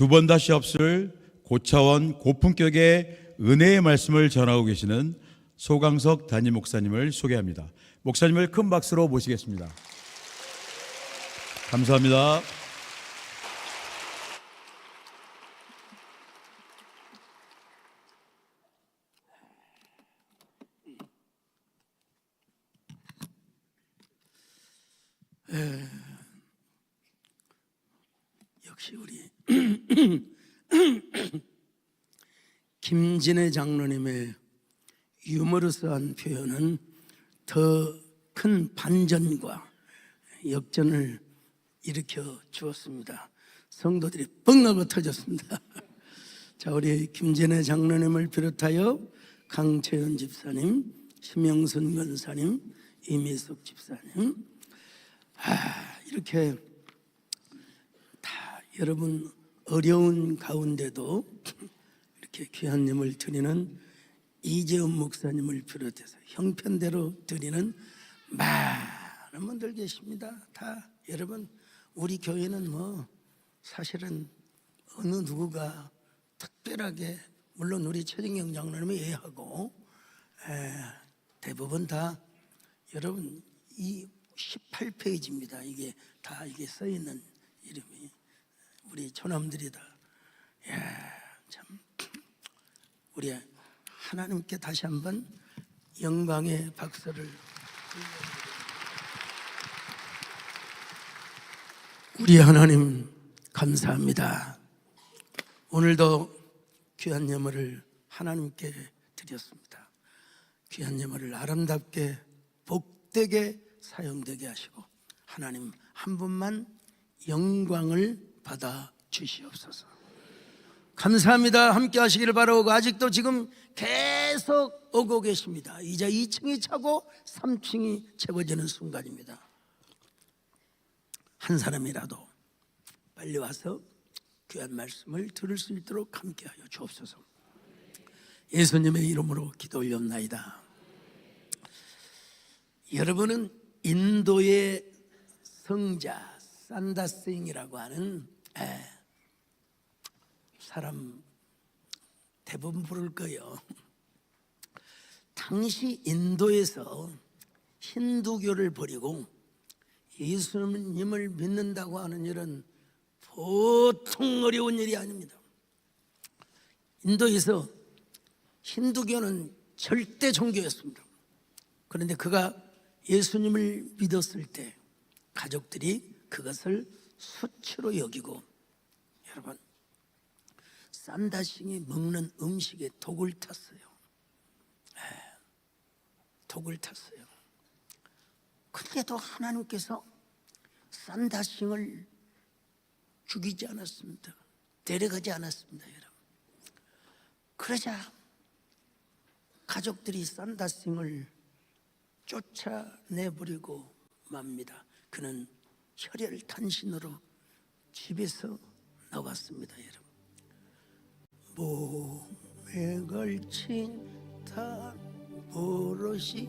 두 번 다시 없을 고차원 고품격의 은혜의 말씀을 전하고 계시는 소강석 담임 목사님을 소개합니다. 목사님을 큰 박수로 모시겠습니다. 감사합니다. 역시 우리 김진애 장로님의 유머러스한 표현은 더 큰 반전과 역전을 일으켜 주었습니다. 성도들이 뻥나고 터졌습니다. 자, 우리 김진애 장로님을 비롯하여 강채연 집사님, 심영순 권사님, 이미숙 집사님, 이렇게 다 여러분 어려운 가운데도 이렇게 귀한 예물 드리는 이재훈 목사님을 비롯해서 형편대로 드리는 많은 분들 계십니다. 다 여러분, 우리 교회는 뭐 사실은 어느 누구가 특별하게, 물론 우리 최진경 장로님이 예하고 대부분 다 여러분 이 18페이지입니다. 이게 다 이게 써 있는 이름이 우리 조남들이다. 참 우리 하나님께 다시 한번 영광의 박수를. 우리 하나님 감사합니다. 오늘도 귀한 예물을 하나님께 드렸습니다. 귀한 예물을 아름답게 복되게 사용되게 하시고 하나님 한 분만 영광을 받아 주시옵소서. 감사합니다. 함께 하시기를 바라고 아직도 지금 계속 오고 계십니다. 이제 2층이 차고 3층이 채워지는 순간입니다. 한 사람이라도 빨리 와서 귀한 말씀을 들을 수 있도록 함께하여 주옵소서. 예수님의 이름으로 기도 올렸나이다. 여러분은 인도의 성자 산다스잉이라고 하는 사람 대부분 부를 거예요. 당시 인도에서 힌두교를 버리고 예수님을 믿는다고 하는 일은 보통 어려운 일이 아닙니다. 인도에서 힌두교는 절대 종교였습니다. 그런데 그가 예수님을 믿었을 때 가족들이 그것을 수치로 여기고, 여러분 산다싱이 먹는 음식에 독을 탔어요. 독을 탔어요. 그런데도 하나님께서 산다싱을 죽이지 않았습니다. 데려가지 않았습니다, 여러분. 그러자 가족들이 산다싱을 쫓아내버리고 맙니다. 그는 혈혈탄신으로 집에서 나왔습니다, 여러분. 몸에 걸친 단 버릇이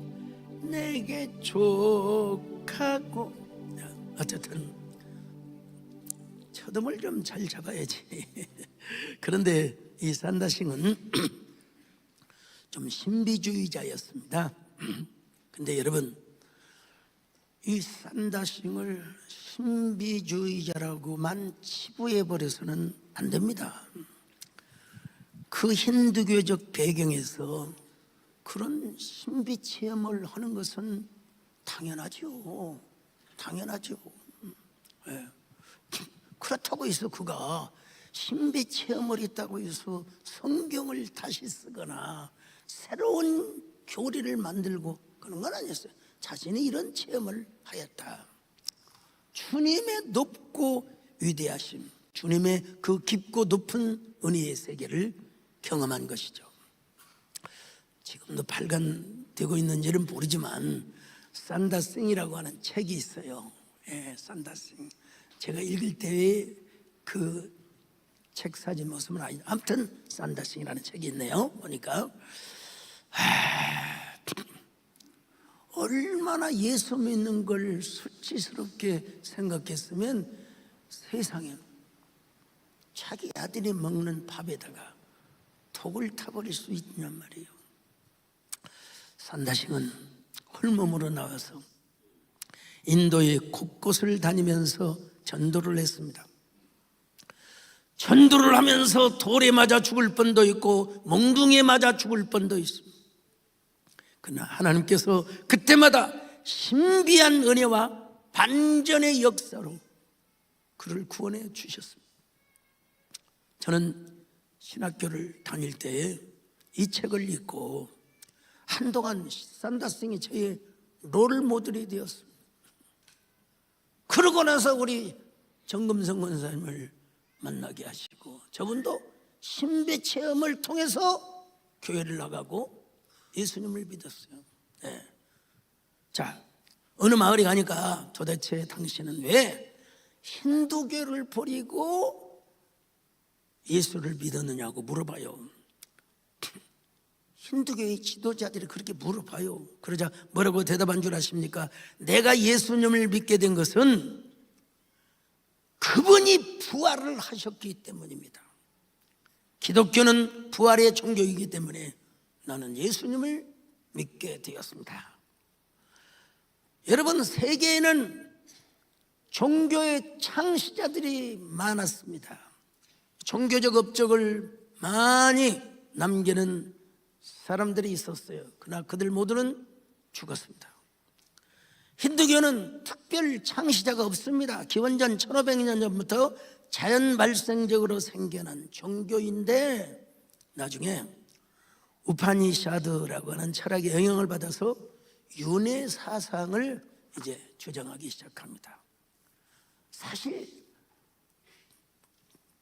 내게 족하고. 어쨌든 초dom을 좀 잘 잡아야지. 그런데 이 산다싱은 좀 신비주의자였습니다. 근데 여러분, 이 산다싱을 신비주의자라고만 치부해버려서는 안 됩니다. 그 힌두교적 배경에서 그런 신비 체험을 하는 것은 당연하죠. 당연하죠. 그렇다고 해서 그가 신비 체험을 했다고 해서 성경을 다시 쓰거나 새로운 교리를 만들고 그런 건 아니었어요. 자신이 이런 체험을 하였다. 주님의 높고 위대하심, 주님의 그 깊고 높은 은혜의 세계를 경험한 것이죠. 지금도 발간되고 있는지는 모르지만 산다싱이라고 하는 책이 있어요. 산다싱. 제가 읽을 때의 그 책 사진 모습은 아니죠. 아무튼 산다싱이라는 책이 있네요. 보니까 얼마나 예수 믿는 걸 수치스럽게 생각했으면 세상에 자기 아들이 먹는 밥에다가 독을 타버릴 수 있냔 말이에요. 산다싱은 홀몸으로 나와서 인도의 곳곳을 다니면서 전도를 했습니다. 전도를 하면서 돌에 맞아 죽을 뻔도 있고 몽둥이에 맞아 죽을 뻔도 있습니다. 그러나 하나님께서 그때마다 신비한 은혜와 반전의 역사로 그를 구원해 주셨습니다. 저는 신학교를 다닐 때에 이 책을 읽고 한동안 산다싱이 저의 롤 모델이 되었습니다. 그러고 나서 우리 정금성 권사님을 만나게 하시고 저분도 신비 체험을 통해서 교회를 나가고 예수님을 믿었어요. 네. 자, 어느 마을에 가니까 도대체 당신은 왜 힌두교를 버리고 예수를 믿었느냐고 물어봐요. 힌두교의 지도자들이 그렇게 물어봐요. 그러자 뭐라고 대답한 줄 아십니까? 내가 예수님을 믿게 된 것은 그분이 부활을 하셨기 때문입니다. 기독교는 부활의 종교이기 때문에 나는 예수님을 믿게 되었습니다. 여러분, 세계에는 종교의 창시자들이 많았습니다. 종교적 업적을 많이 남기는 사람들이 있었어요. 그러나 그들 모두는 죽었습니다. 힌두교는 특별 창시자가 없습니다. 기원전 1500년 전부터 자연 발생적으로 생겨난 종교인데 나중에 우파니샤드라고 하는 철학의 영향을 받아서 윤회 사상을 이제 주장하기 시작합니다. 사실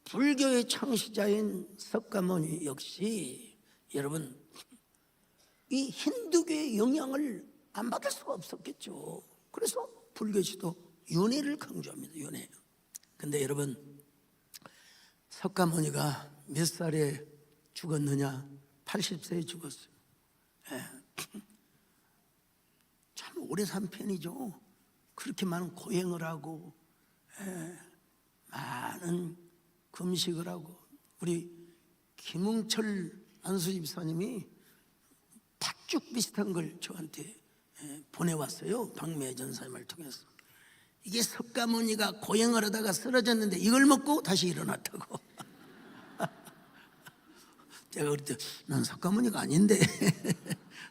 불교의 창시자인 석가모니 역시 여러분 이 힌두교의 영향을 안 받을 수가 없었겠죠. 그래서 불교시도 윤회를 강조합니다. 윤회. 근데 여러분, 석가모니가 몇 살에 죽었느냐? 80세에 죽었어요. 예. 참 오래 산 편이죠. 그렇게 많은 고행을 하고 많은 금식을 하고. 우리 김웅철 안수 집사님이 팥죽 비슷한 걸 저한테 보내왔어요. 박매 전사님을 통해서. 이게 석가모니가 고행을 하다가 쓰러졌는데 이걸 먹고 다시 일어났다고. 제가 그럴 때 난 석가모니가 아닌데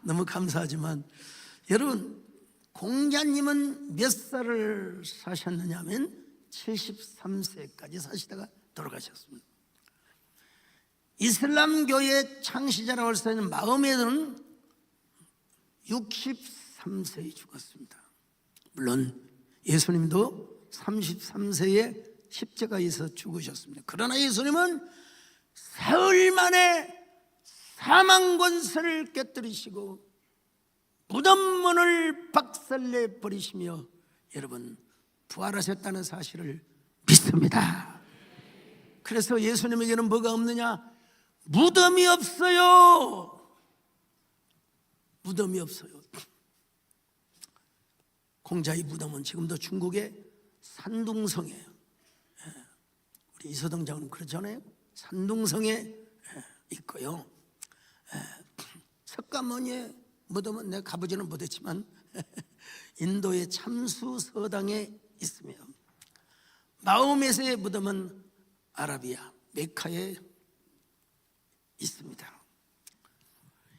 너무 감사하지만 여러분, 공자님은 몇 살을 사셨느냐면 73세까지 사시다가 돌아가셨습니다. 이슬람교의 창시자라고 할 수 있는 마호메드는 63세에 죽었습니다. 물론 예수님도 33세에 십자가에서 죽으셨습니다. 그러나 예수님은 사흘 만에 사망 권세를 깨뜨리시고 무덤문을 박살내 버리시며 여러분 부활하셨다는 사실을 믿습니다. 그래서 예수님에게는 뭐가 없느냐? 무덤이 없어요. 무덤이 없어요. 공자의 무덤은 지금도 중국의 산둥성에, 우리 이서동 장로님 그러잖아요. 산둥성에 있고요. 석가모니의 무덤은 내가 가보지는 못했지만 인도의 참수서당에 있으며, 마호메트의 무덤은 아라비아 메카에 있습니다.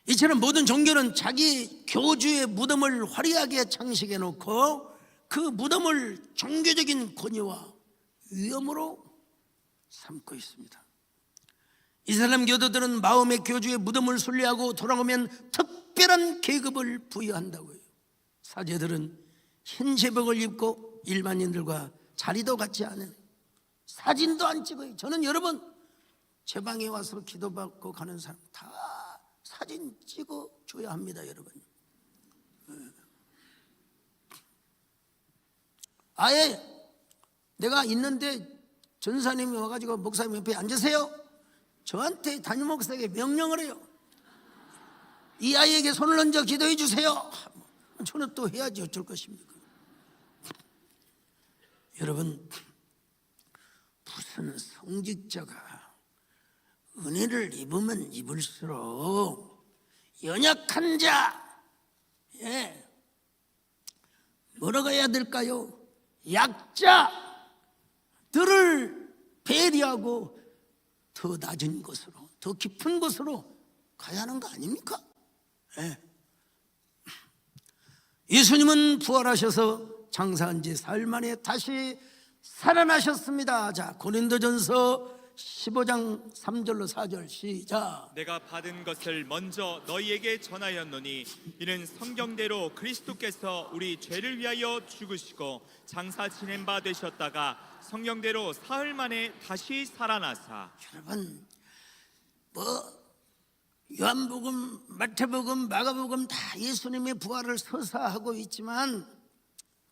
이처럼 모든 종교는 자기 교주의 무덤을 화려하게 장식해 놓고 그 무덤을 종교적인 권위와 위엄으로 삼고 있습니다. 이슬람 교도들은 마호메 교주의 무덤을 순례하고 돌아오면 특별한 계급을 부여한다고요. 사제들은 흰 제복을 입고 일반인들과 자리도 같지 않은, 사진도 안 찍어요. 저는 여러분 제 방에 와서 기도받고 가는 사람 다 사진 찍어줘야 합니다. 여러분, 아예 내가 있는데 전사님이 와가지고 목사님 옆에 앉으세요. 저한테 담임 목사에게 명령을 해요. 이 아이에게 손을 얹어 기도해 주세요. 저는 또 해야지 어쩔 것입니까? 여러분, 무슨 성직자가 은혜를 입으면 입을수록 연약한 자, 뭐라고 해야 될까요? 약자들을 배려하고 더 낮은 곳으로, 더 깊은 곳으로 가야 하는 거 아닙니까? 예수님은 부활하셔서 장사한 지 사흘 만에 다시 살아나셨습니다. 자, 고린도전서 15장 3절로 4절 시작. 내가 받은 것을 먼저 너희에게 전하였노니 이는 성경대로 그리스도께서 우리 죄를 위하여 죽으시고 장사 지낸 바 되셨다가 성경대로 사흘 만에 다시 살아나사. 여러분, 요한복음, 마태복음, 마가복음 다 예수님의 부활을 서사하고 있지만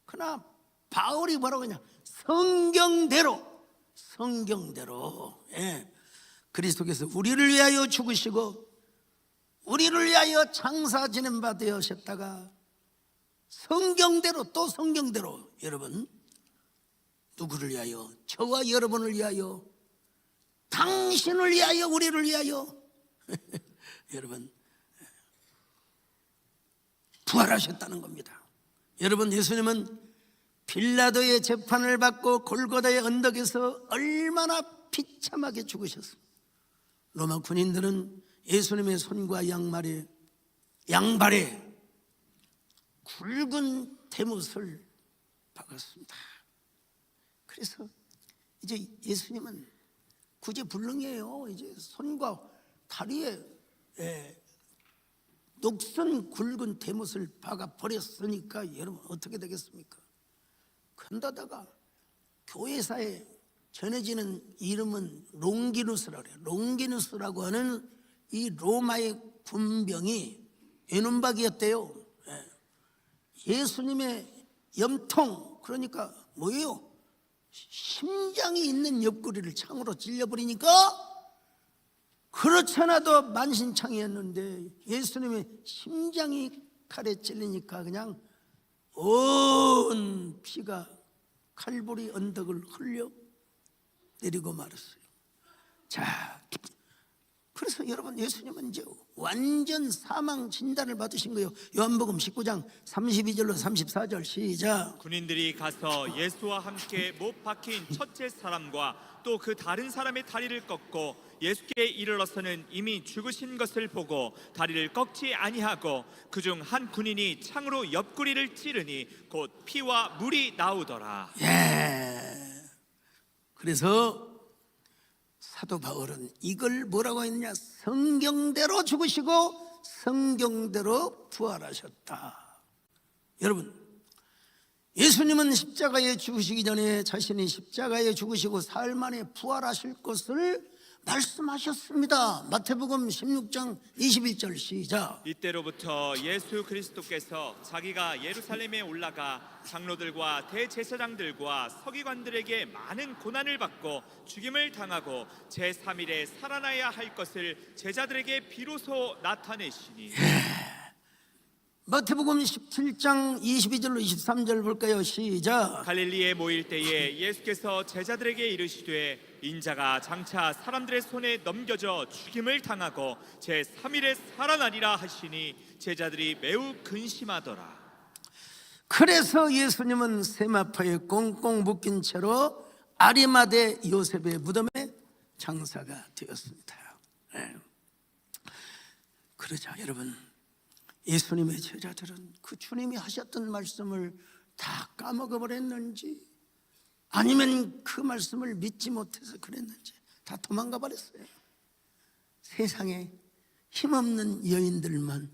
그러나 바울이 뭐라고 하냐? 성경대로 그리스도께서 우리를 위하여 죽으시고 우리를 위하여 장사 지낸 바 되셨다가 성경대로, 또 성경대로, 여러분 누구를 위하여? 저와 여러분을 위하여, 당신을 위하여, 우리를 위하여 여러분 부활하셨다는 겁니다. 여러분, 예수님은 빌라도의 재판을 받고 골고다의 언덕에서 얼마나 비참하게 죽으셨습니다. 로마 군인들은 예수님의 손과 양발에 굵은 대못을 박았습니다. 그래서 이제 예수님은 구제불능이에요. 이제 손과 다리에 녹슨 굵은 대못을 박아 버렸으니까 여러분 어떻게 되겠습니까? 그런데다가 교회사에 전해지는 이름은 롱기누스라고 그래요. 롱기누스라고 하는 이 로마의 군병이 외눈박이였대요. 예수님의 염통, 그러니까 뭐예요? 심장이 있는 옆구리를 창으로 찔려버리니까, 그렇지 않아도 만신창이었는데 예수님의 심장이 칼에 찔리니까 그냥 온 피가 칼보리 언덕을 흘려 내리고 말았어요. 자, 그래서 여러분, 예수님은 이제 완전 사망 진단을 받으신 거예요. 요한복음 19장 32절로 34절 시작. 군인들이 가서 예수와 함께 못 박힌 첫째 사람과 또 그 다른 사람의 다리를 꺾고 예수께 이르러서는 이미 죽으신 것을 보고 다리를 꺾지 아니하고 그중 한 군인이 창으로 옆구리를 찌르니 곧 피와 물이 나오더라. 그래서 사도 바울은 이걸 뭐라고 했느냐? 성경대로 죽으시고 성경대로 부활하셨다. 여러분, 예수님은 십자가에 죽으시기 전에 자신이 십자가에 죽으시고 사흘 만에 부활하실 것을 말씀하셨습니다. 마태복음 16장 21절 시작. 이때로부터 예수 그리스도께서 자기가 예루살렘에 올라가 장로들과 대제사장들과 서기관들에게 많은 고난을 받고 죽임을 당하고 제3일에 살아나야 할 것을 제자들에게 비로소 나타내시니. 마태복음 17장 22절로 23절 볼까요? 시작. 갈릴리에 모일 때에 예수께서 제자들에게 이르시되 인자가 장차 사람들의 손에 넘겨져 죽임을 당하고 제3일에 살아나리라 하시니 제자들이 매우 근심하더라. 그래서 예수님은 세마포에 꽁꽁 묶인 채로 아리마대 요셉의 무덤에 장사가 되었습니다. 그러자 여러분, 예수님의 제자들은 그 주님이 하셨던 말씀을 다 까먹어 버렸는지 아니면 그 말씀을 믿지 못해서 그랬는지 다 도망가 버렸어요. 세상에 힘없는 여인들만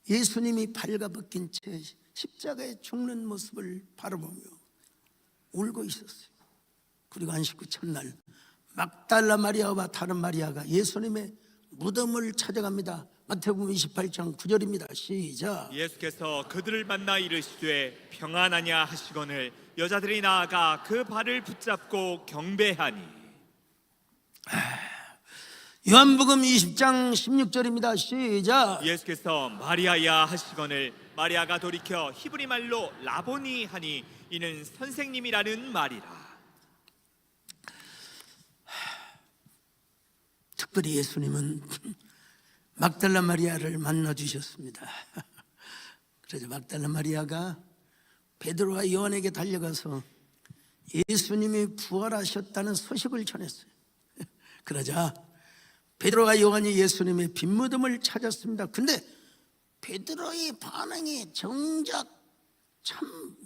예수님이 발가벗긴 채 십자가에 죽는 모습을 바라보며 울고 있었어요. 그리고 안식 후 첫날 막달라 마리아와 다른 마리아가 예수님의 무덤을 찾아갑니다. 마태복음 28장 9절입니다. 시작. 예수께서 그들을 만나 이르시되 평안하냐 하시거늘 여자들이 나아가 그 발을 붙잡고 경배하니. 요한복음 20장 16절입니다. 시작. 예수께서 마리아야 하시거늘 마리아가 돌이켜 히브리 말로 라보니 하니 이는 선생님이라는 말이라. 특별히 예수님은 막달라 마리아를 만나 주셨습니다. 그래서 막달라 마리아가 베드로와 요한에게 달려가서 예수님이 부활하셨다는 소식을 전했어요. 그러자 베드로와 요한이 예수님의 빈무덤을 찾았습니다. 근데 베드로의 반응이 정작 참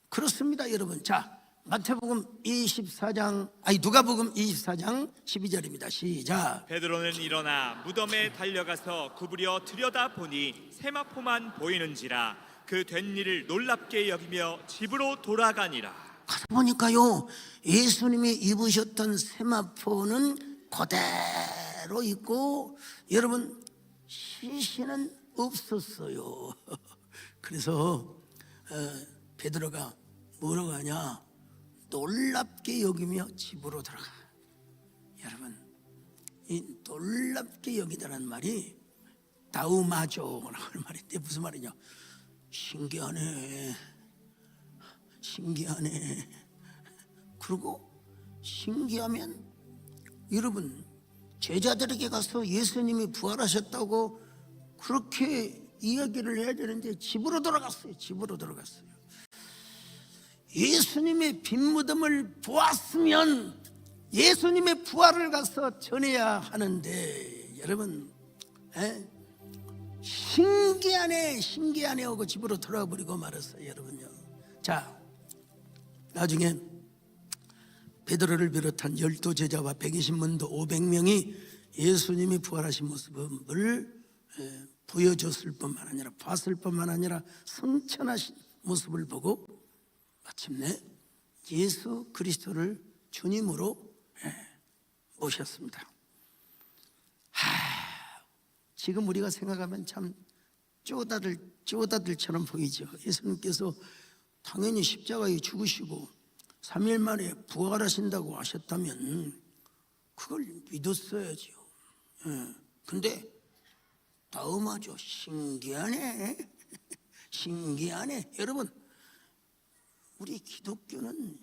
그렇습니다, 여러분. 자, 마태복음 24장, 누가복음 24장 12절입니다. 시작. 베드로는 일어나 무덤에 달려가서 구부려 들여다보니 세마포만 보이는지라 그 된 일을 놀랍게 여기며 집으로 돌아가니라. 가서 보니까요, 예수님이 입으셨던 세마포는 그대로 있고, 여러분, 시신은 없었어요. 그래서 베드로가 뭐라고 하냐, 놀랍게 여기며 집으로 들어가. 여러분, 이 놀랍게 여기다라는 말이 다우마조라고 하는 말인데 무슨 말이냐, 신기하네, 신기하네. 그리고 신기하면 여러분, 제자들에게 가서 예수님이 부활하셨다고 그렇게 이야기를 해야 되는데 집으로 돌아갔어요. 집으로 돌아갔어요. 예수님의 빈무덤을 보았으면 예수님의 부활을 가서 전해야 하는데, 여러분, 신기하네, 신기하네 하고 집으로 돌아가 버리고 말았어요, 여러분요. 자, 나중에 베드로를 비롯한 12제자와 120문도 500명이 예수님이 부활하신 모습을 보여줬을 뿐만 아니라, 봤을 뿐만 아니라 성천하신 모습을 보고 마침내 예수 그리스도를 주님으로 모셨습니다. 지금 우리가 생각하면 참 쪼다들처럼 보이죠. 예수님께서 당연히 십자가에 죽으시고 3일 만에 부활하신다고 하셨다면 그걸 믿었어야죠. 근데 다음하죠. 신기하네. 신기하네. 여러분, 우리 기독교는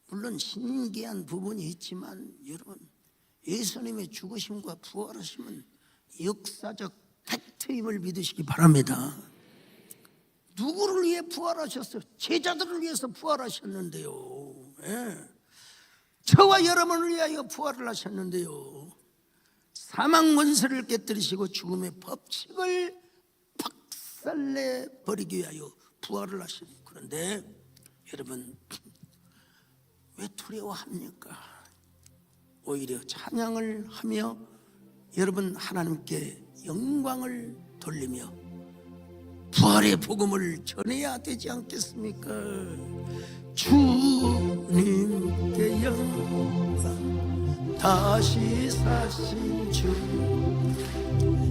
물론 신기한 부분이 있지만, 여러분, 예수님의 죽으심과 부활하심은 역사적 팩트임을 믿으시기 바랍니다. 누구를 위해 부활하셨어요? 제자들을 위해서 부활하셨는데요. 저와 여러분을 위하여 부활을 하셨는데요. 사망 권세를 깨뜨리시고 죽음의 법칙을 박살내 버리기 위하여 부활을 하시는. 그런데 여러분, 왜 두려워합니까? 오히려 찬양을 하며 여러분 하나님께 영광을 돌리며 부활의 복음을 전해야 되지 않겠습니까? 주님께 영광, 다시 사신 주,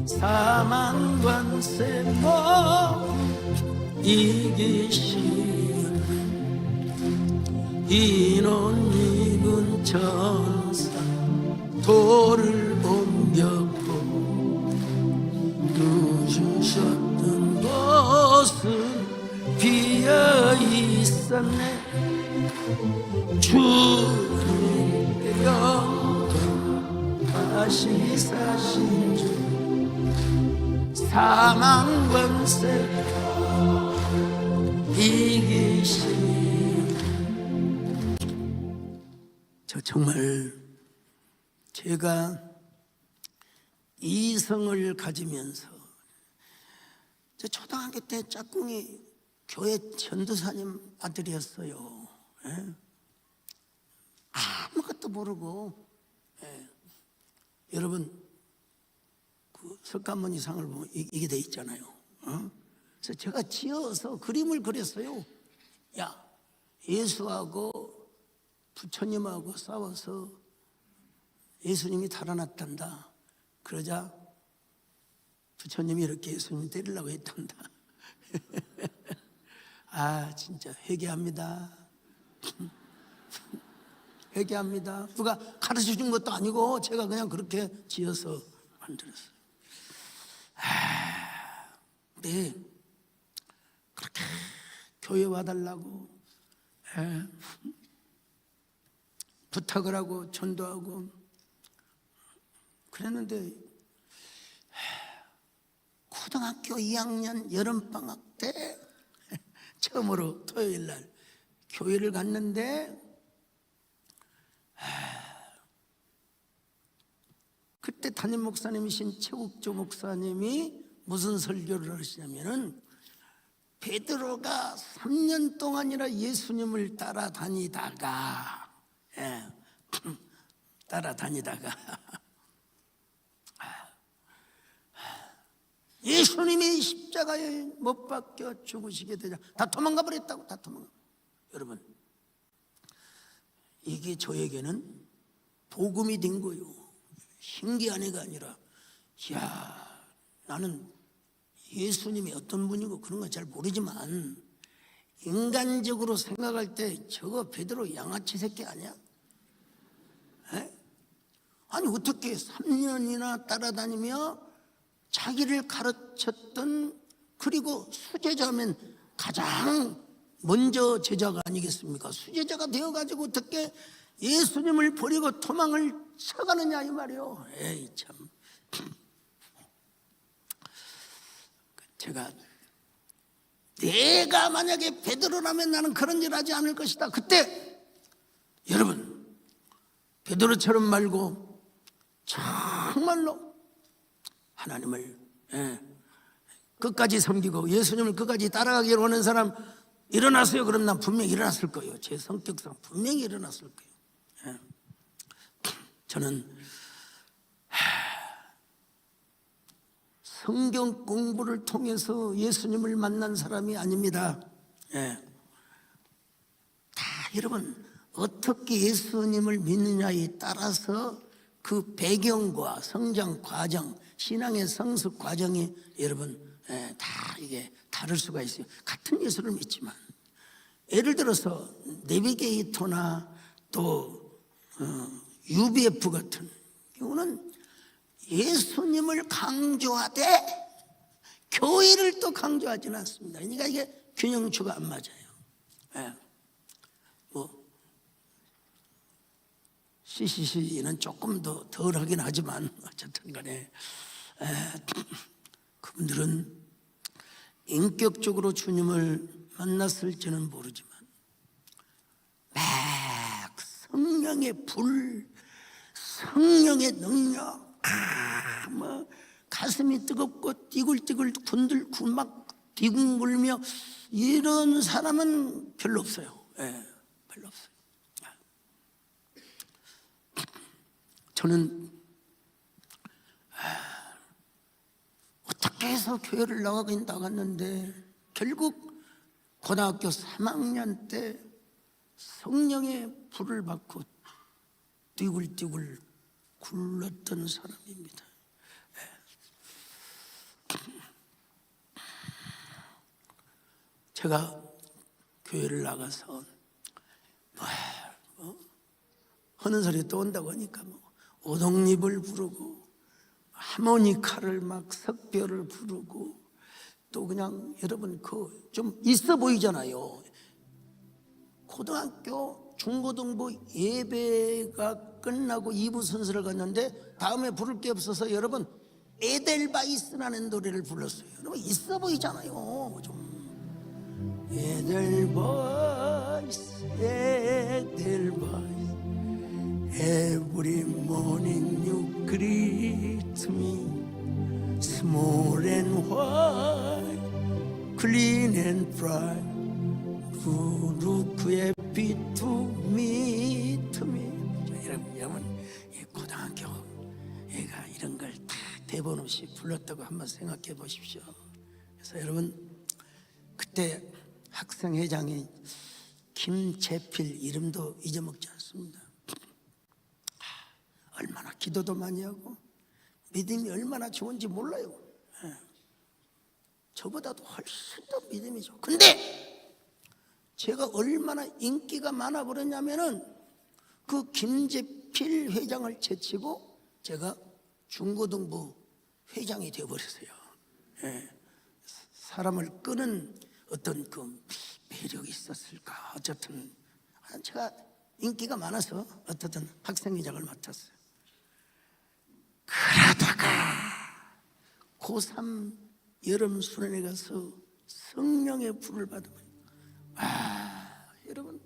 사망 권세 못 이기신 인원 입은 천사 돌을 옮겼고 누주셨던 곳은 비어 있었네. 주님께 영광, 다시 사신 주, 사망 권세 이기신. 저 정말 제가 이성을 가지면서, 저 초등학교 때 짝꿍이 교회 전도사님 아들이었어요. 아무것도 모르고, 여러분 그 석가모니 상을 보면 이게 돼 있잖아요. 그래서 제가 지어서 그림을 그렸어요. 야, 예수하고 부처님하고 싸워서 예수님이 달아났단다. 그러자 부처님이 이렇게 예수님 때리려고 했단다. 아, 진짜 회개합니다. 회개합니다. 누가 가르쳐 준 것도 아니고 제가 그냥 그렇게 지어서 만들었어요. 네, 그렇게 교회 와달라고 부탁을 하고 전도하고 그랬는데 고등학교 2학년 여름방학 때 처음으로 토요일 날 교회를 갔는데 그때 담임 목사님이신 최국조 목사님이 무슨 설교를 하시냐면은 베드로가 3년 동안이나 예수님을 따라다니다가 예수님이 십자가에 못 박혀 죽으시게 되자 다 도망가 버렸다고. 다 도망가. 여러분, 이게 저에게는 복음이 된 거예요. 신기한 애가 아니라, 야, 나는 예수님이 어떤 분이고 그런 건 잘 모르지만 인간적으로 생각할 때 저거 베드로 양아치 새끼 아니야? 에? 아니 어떻게 3년이나 따라다니며 자기를 가르쳤던, 그리고 수제자면 가장 먼저 제자가 아니겠습니까? 수제자가 되어가지고 어떻게 예수님을 버리고 도망을 쳐가느냐 이 말이요. 에이 참. 제가 내가 만약에 베드로라면 나는 그런 일 하지 않을 것이다. 그때 여러분, 베드로처럼 말고 정말로 하나님을 끝까지 섬기고 예수님을 끝까지 따라가기를 원하는 사람 일어나세요. 그럼 난 분명히 일어났을 거예요. 제 성격상 분명히 일어났을 거예요. 저는 성경 공부를 통해서 예수님을 만난 사람이 아닙니다. 다 여러분 어떻게 예수님을 믿느냐에 따라서 그 배경과 성장 과정, 신앙의 성숙 과정이 여러분 다 이게 다를 수가 있어요. 같은 예수를 믿지만 예를 들어서 내비게이터나 또 UBF 같은 경우는 예수님을 강조하되 교회를 또 강조하지는 않습니다. 그러니까 이게 균형추가 안 맞아요. 뭐 CCC는 조금 더 덜하긴 하지만 어쨌든 간에 그분들은 인격적으로 주님을 만났을지는 모르지만 막 성령의 불, 성령의 능력, 뭐 가슴이 뜨겁고 띠굴띠굴 막 뒤궁굴며 이런 사람은 별로 없어요. 별로 없어요. 저는 어떻게 해서 교회를 나가긴 나갔는데 결국 고등학교 3학년 때 성령의 불을 받고 띠굴띠굴 굴렀던 사람입니다. 제가 교회를 나가서 하는 소리 또 온다고 하니까 오동잎을 부르고 하모니카를 막 석별을 부르고 또 그냥 여러분 그 좀 있어 보이잖아요. 고등학교 중고등부 예배가 끝나고 2부 순서를 갔는데 다음에 부를 게 없어서 여러분 에델바이스라는 노래를 불렀어요. 여러분 있어 보이잖아요. 좀 에델바이스 에델바이스 Every morning you greet me Small and white Clean and bright 루크의 빛 to meet me. 여러분 고등학교 애가 이런 걸 다 대본 없이 불렀다고 한번 생각해 보십시오. 그래서 여러분 그때 학생회장이 김재필, 이름도 잊어먹지 않습니다. 얼마나 기도도 많이 하고 믿음이 얼마나 좋은지 몰라요. 저보다도 훨씬 더 믿음이 좋고, 근데 제가 얼마나 인기가 많아 버렸냐면은 그 김재필 회장을 제치고 제가 중고등부 회장이 되어버렸어요. 사람을 끄는 어떤 그 매력이 있었을까. 어쨌든 제가 인기가 많아서 어떻든 학생회장을 맡았어요. 고3 여름 수련회 가서 성령의 불을 받으면 여러분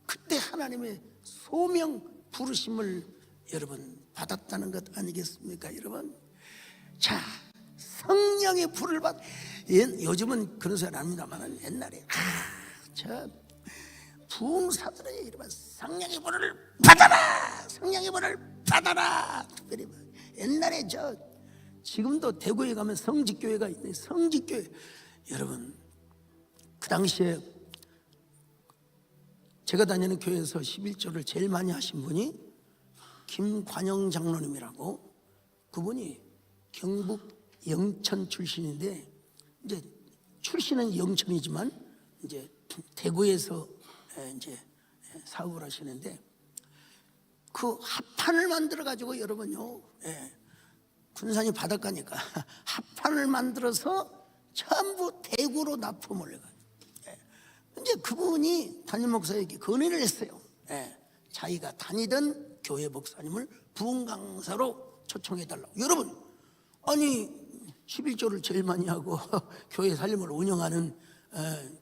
그때 하나님의 소명 부르심을 여러분 받았다는 것 아니겠습니까 여러분? 자, 성령의 불을 받 요즘은 그런 소리 안 합니다만 옛날에 저 부흥사들의 이름은 성령의 불을 받아라, 성령의 불을 받아라. 특별히 옛날에 지금도 대구에 가면 성직교회가 있네. 성직교회 여러분 그 당시에 제가 다니는 교회에서 11조를 제일 많이 하신 분이 김관영 장로님이라고, 그분이 경북 영천 출신인데 이제 출신은 영천이지만 이제 대구에서 이제 사업을 하시는데 그 합판을 만들어 가지고 여러분요, 군산이 바닷가니까 합판을 만들어서 전부 대구로 납품을 해가지고 이제 그분이 담임 목사에게 건의를 했어요. 자기가 다니던 교회 목사님을 부흥 강사로 초청해달라고. 여러분 아니 11조를 제일 많이 하고 교회 살림을 운영하는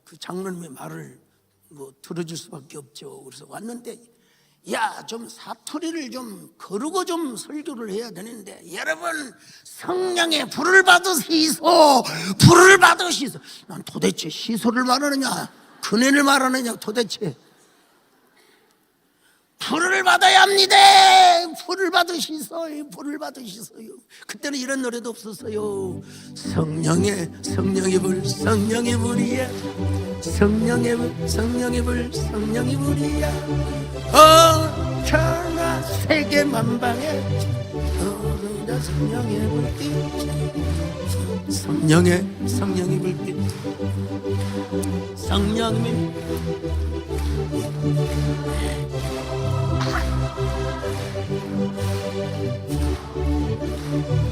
그 장로님의 말을 뭐 들어줄 수밖에 없죠. 그래서 왔는데 야, 좀 사투리를 좀 거르고 좀 설교를 해야 되는데 여러분 성령의 불을 받으시소, 불을 받으시소. 난 도대체 시소를 말하느냐 근혜를 말하느냐 도대체. 불을 받아야 합니다. 불을 받으시소요, 불을 받으시소요. 그때는 이런 노래도 없었어요. 성령의 불, 성령의 불이야. 성령의 불, 성령의 불, 성령의 불이야. 천하 세계 만방에 성령의 불빛, 성령의 불빛, 성령님.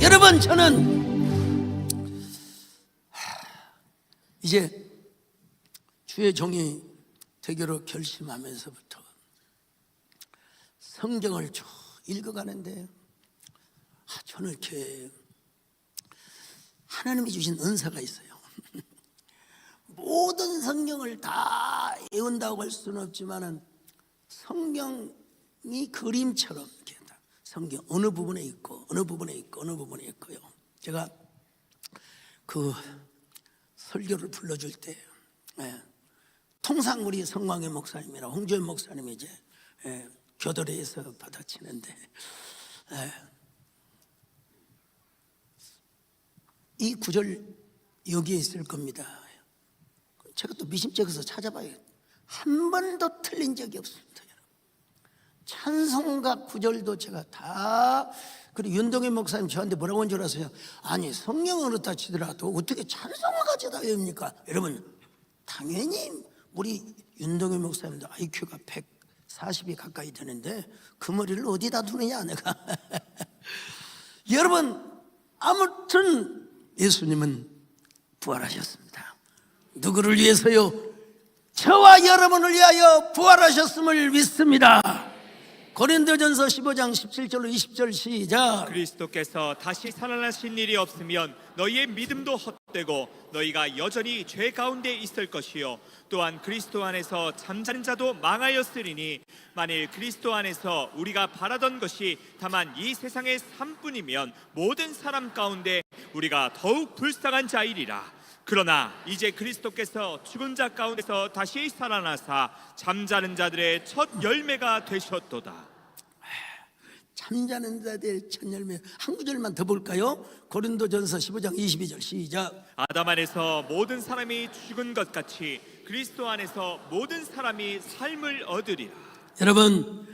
여러분 저는 이제 주의 종이 되기로 결심하면서부터 성경을 쭉 읽어가는데 저는 이렇게 하나님이 주신 은사가 있어요. 모든 성경을 다 외운다고 할 수는 없지만은 성경이 그림처럼 이렇게 성경 어느 부분에 있고 어느 부분에 있고 어느 부분에 있고요. 제가 그 설교를 불러줄 때 통상 우리 성광의 목사님이나 홍조연 목사님이 이제 교도소에서 받아치는데 이 구절 여기에 있을 겁니다. 제가 또 미심쩍어서 찾아봐요. 한 번도 틀린 적이 없습니다. 찬송가 구절도 제가 다. 그리고 윤동현 목사님 저한테 뭐라고 한 줄 아세요? 아니 성경을 그렇다 치더라도 어떻게 찬송가까지 다 외웁니까? 여러분 당연히 우리 윤동현 목사님도 IQ가 140이 가까이 되는데 그 머리를 어디다 두느냐 내가. 여러분 아무튼 예수님은 부활하셨습니다. 누구를 위해서요? 저와 여러분을 위하여 부활하셨음을 믿습니다. 고린도전서 15장 17절로 20절 시작. 그리스도께서 다시 살아나신 일이 없으면 너희의 믿음도 헛되고 너희가 여전히 죄 가운데 있을 것이요 또한 그리스도 안에서 잠자는 자도 망하였으리니 만일 그리스도 안에서 우리가 바라던 것이 다만 이 세상의 삶뿐이면 모든 사람 가운데 우리가 더욱 불쌍한 자이리라. 그러나 이제 그리스도께서 죽은 자 가운데서 다시 살아나사 잠자는 자들의 첫 열매가 되셨도다. 잠자는 자들의 첫 열매. 한 구절만 더 볼까요? 고린도전서 15장 22절 시작. 아담 안에서 모든 사람이 죽은 것 같이 그리스도 안에서 모든 사람이 삶을 얻으리라. 여러분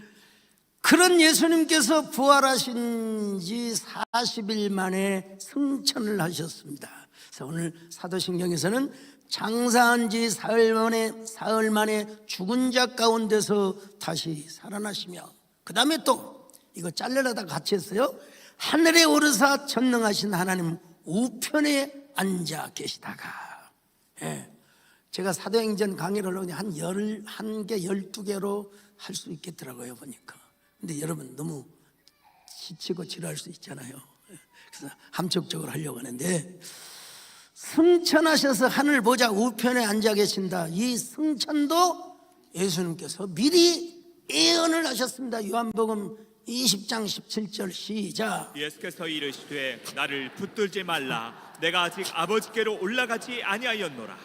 그런 예수님께서 부활하신 지 40일 만에 승천을 하셨습니다. 그래서 오늘 사도신경에서는 장사한 지 사흘 만에 죽은 자 가운데서 다시 살아나시며, 그 다음에 또 이거 잘려라다 같이 했어요. 하늘에 오르사 전능하신 하나님 우편에 앉아 계시다가. 제가 사도행전 강의를 한 11개, 12개로 할 수 있겠더라고요 보니까. 근데 여러분 너무 지치고 지루할 수 있잖아요. 그래서 함축적으로 하려고 하는데, 승천하셔서 하늘 보좌 우편에 앉아 계신다. 이 승천도 예수님께서 미리 예언을 하셨습니다. 요한복음 20장 17절 시작. 예수께서 이르시되 나를 붙들지 말라. 내가 아직 아버지께로 올라가지 아니하였노라.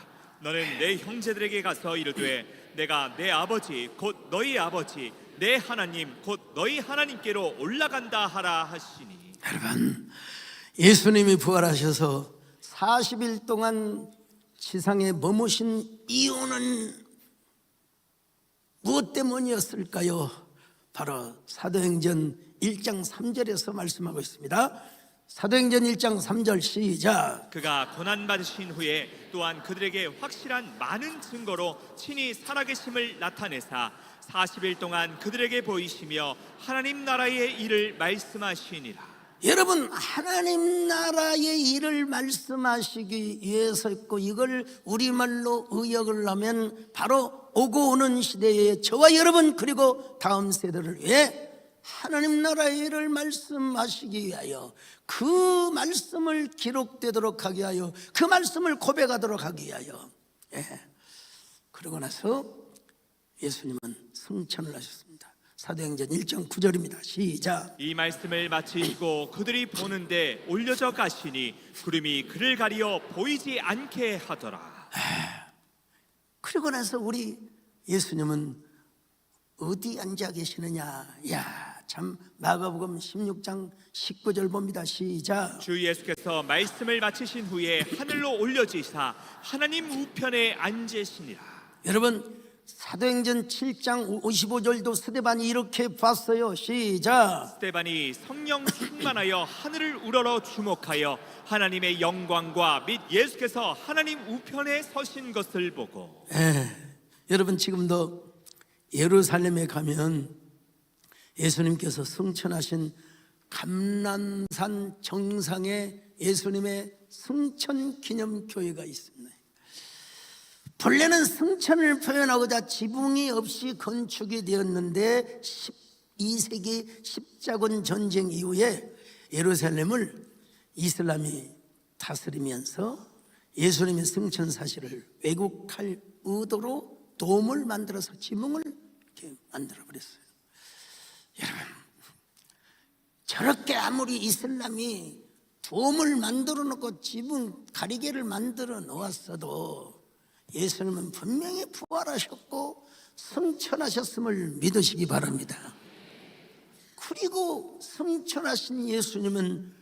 너는 내 형제들에게 가서 이르되 내가 내 아버지 곧 너희 아버지 내 하나님 곧 너희 하나님께로 올라간다 하라 하시니. 여러분, 예수님이 부활하셔서 40일 동안 지상에 머무신 이유는 무엇 때문이었을까요? 바로 사도행전 1장 3절에서 말씀하고 있습니다. 사도행전 1장 3절 시작. 그가 고난받으신 후에 또한 그들에게 확실한 많은 증거로 친히 살아계심을 나타내사 40일 동안 그들에게 보이시며 하나님 나라의 일을 말씀하시니라. 여러분, 하나님 나라의 일을 말씀하시기 위해서 있고, 이걸 우리말로 의역을 하면 바로 오고 오는 시대에 저와 여러분 그리고 다음 세대를 위해 하나님 나라의 일을 말씀하시기 위하여, 그 말씀을 기록되도록 하기 위하여, 그 말씀을 고백하도록 하기 위하여, 그러고 나서 예수님은 승천을 하셨습니다. 사도행전 1장 9절입니다. 시작. 이 말씀을 마치시고 그들이 보는데 올려져 가시니 구름이 그를 가리어 보이지 않게 하더라. 그러고 나서 우리 예수님은 어디 앉아 계시느냐? 참, 마가복음 16장 19절 봅니다. 시작. 주 예수께서 말씀을 마치신 후에 하늘로 올려지사 하나님 우편에 앉으시니라. 여러분, 사도행전 7장 55절도 스데반이 이렇게 봤어요. 시작. 스데반이 성령 충만하여 하늘을 우러러 주목하여 하나님의 영광과 및 예수께서 하나님 우편에 서신 것을 보고. 여러분, 지금도 예루살렘에 가면 예수님께서 승천하신 감람산 정상에 예수님의 승천 기념교회가 있습니다. 본래는 승천을 표현하고자 지붕이 없이 건축이 되었는데 12세기 십자군 전쟁 이후에 예루살렘을 이슬람이 다스리면서 예수님의 승천 사실을 왜곡할 의도로 돔을 만들어서 지붕을 이렇게 만들어 버렸어요. 여러분, 저렇게 아무리 이슬람이 돔을 만들어 놓고 지붕 가리개를 만들어 놓았어도 예수님은 분명히 부활하셨고 승천하셨음을 믿으시기 바랍니다. 그리고 승천하신 예수님은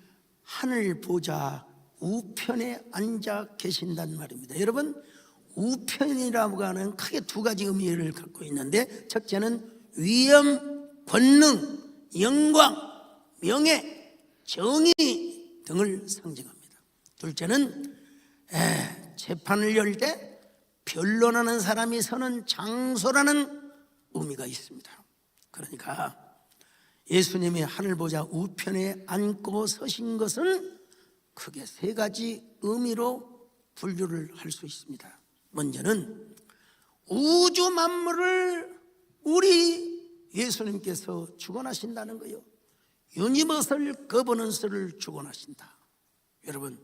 하늘 보좌 우편에 앉아 계신단 말입니다. 여러분, 우편이라고 하는 크게 두 가지 의미를 갖고 있는데, 첫째는 위엄, 권능, 영광, 명예, 정의 등을 상징합니다. 둘째는 재판을 열 때 변론하는 사람이 서는 장소라는 의미가 있습니다. 그러니까 예수님이 하늘 보좌 우편에 앉고 서신 것은 크게 세 가지 의미로 분류를 할 수 있습니다. 먼저는 우주 만물을 우리 예수님께서 주관하신다는 거예요. 유니버설 거버넌스를 주관하신다. 여러분,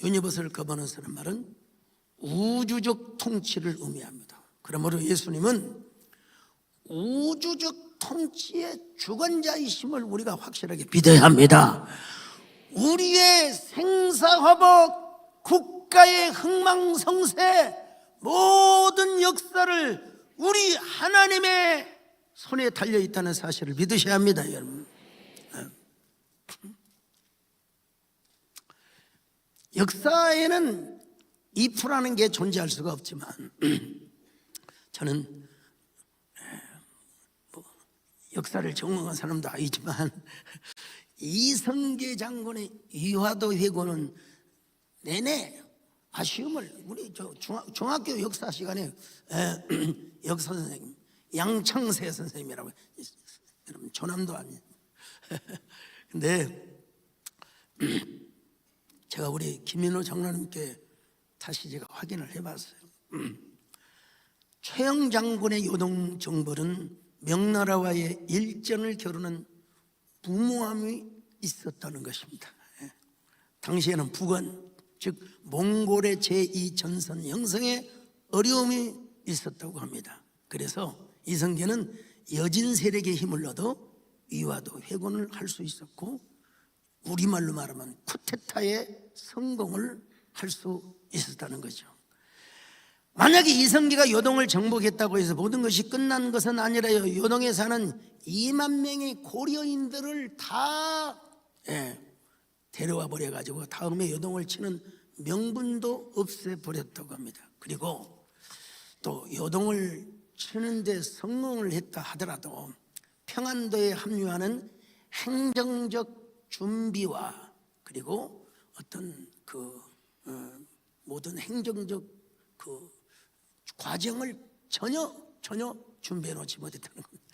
유니버설 거버넌스는 말은 우주적 통치를 의미합니다. 그러므로 예수님은 우주적 통치의 주관자이심을 우리가 확실하게 믿어야 합니다. 우리의 생사화복, 국가의 흥망성쇠, 모든 역사를 우리 하나님의 손에 달려있다는 사실을 믿으셔야 합니다, 여러분. 역사에는 if라는 게 존재할 수가 없지만 저는 역사를 전공한 사람도 아니지만 이성계 장군의 이화도 회고는 내내 아쉬움을, 우리 중학교 역사 시간에 역사 선생님 양창세 선생님이라고, 여러분 조남도 아니에요. 근데 제가 우리 김민호 장로님께 다시 제가 확인을 해봤어요. 최영 장군의 요동 정벌은 명나라와의 일전을 겨루는 무모함이 있었다는 것입니다. 당시에는 북원, 즉 몽골의 제2전선 형성에 어려움이 있었다고 합니다. 그래서 이성계는 여진 세력의 힘을 얻어 위화도 회군을 할 수 있었고, 우리말로 말하면 쿠데타에 성공을 할 수 있었다는 거죠. 만약에 이성계가 요동을 정복했다고 해서 모든 것이 끝난 것은 아니라요. 요동에 사는 2만 명의 고려인들을 다 데려와 버려가지고 다음에 요동을 치는 명분도 없애버렸다고 합니다. 그리고 또 요동을 치는데 성공을 했다 하더라도 평안도에 합류하는 행정적 준비와 그리고 어떤 모든 행정적 과정을 전혀 준비해 놓지 못했다는 겁니다.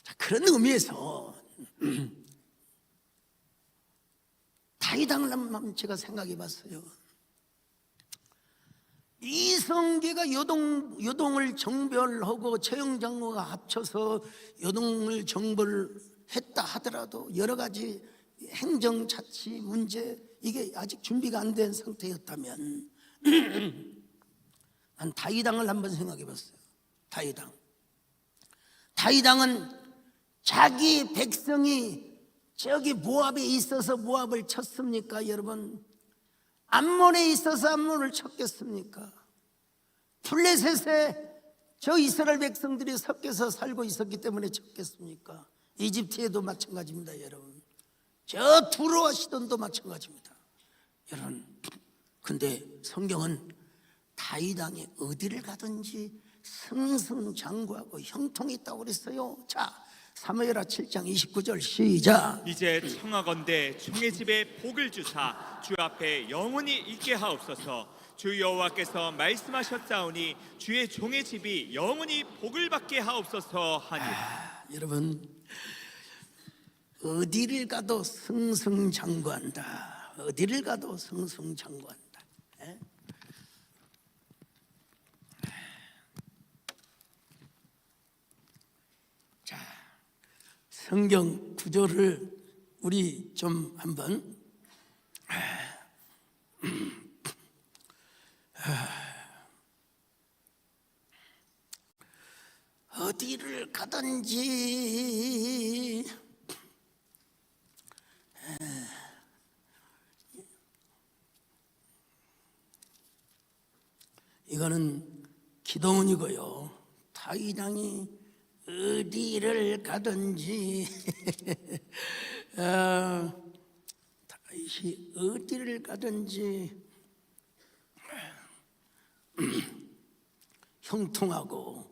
자, 그런 의미에서 다이당을 한번 제가 생각해 봤어요. 이성계가 요동을 정벌하고 최영장군과 합쳐서 요동을 정벌했다 하더라도 여러 가지 행정자치 문제, 이게 아직 준비가 안 된 상태였다면 난 다이당을 한번 생각해 봤어요. 다이당은 자기 백성이 저기 모압에 있어서 모압을 쳤습니까? 여러분, 암몬에 있어서 암몬을 쳤겠습니까? 블레셋에 저 이스라엘 백성들이 섞여서 살고 있었기 때문에 쳤겠습니까? 이집트에도 마찬가지입니다. 여러분, 저 두로와 시돈도 마찬가지입니다. 여러분, 근데 성경은 다이당이 어디를 가든지 승승장구하고 형통이 있다고 그랬어요. 자, 사무엘하 7장 29절 시작. 이제 청하건대 종의 집에 복을 주사 주 앞에 영원히 있게 하옵소서. 주 여호와께서 말씀하셨사오니 주의 종의 집이 영원히 복을 받게 하옵소서 하니. 여러분, 어디를 가도 승승장구한다. 어디를 가도 승승장구한다. 자, 성경 구절을 우리 좀 한번 어디를 가든지 이거는 기도문이고요. 다이당이 어디를 가든지 다윗이 어디를 가든지 형통하고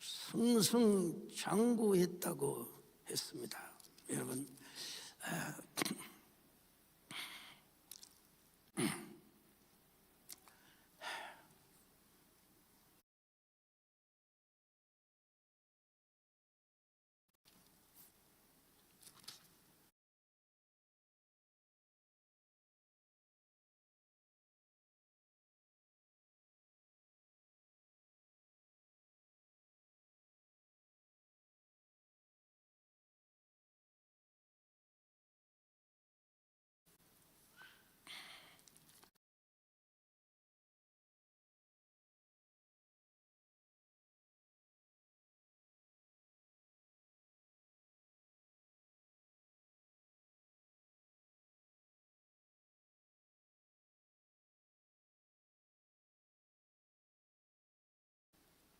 승승장구했다고 했습니다. 여러분,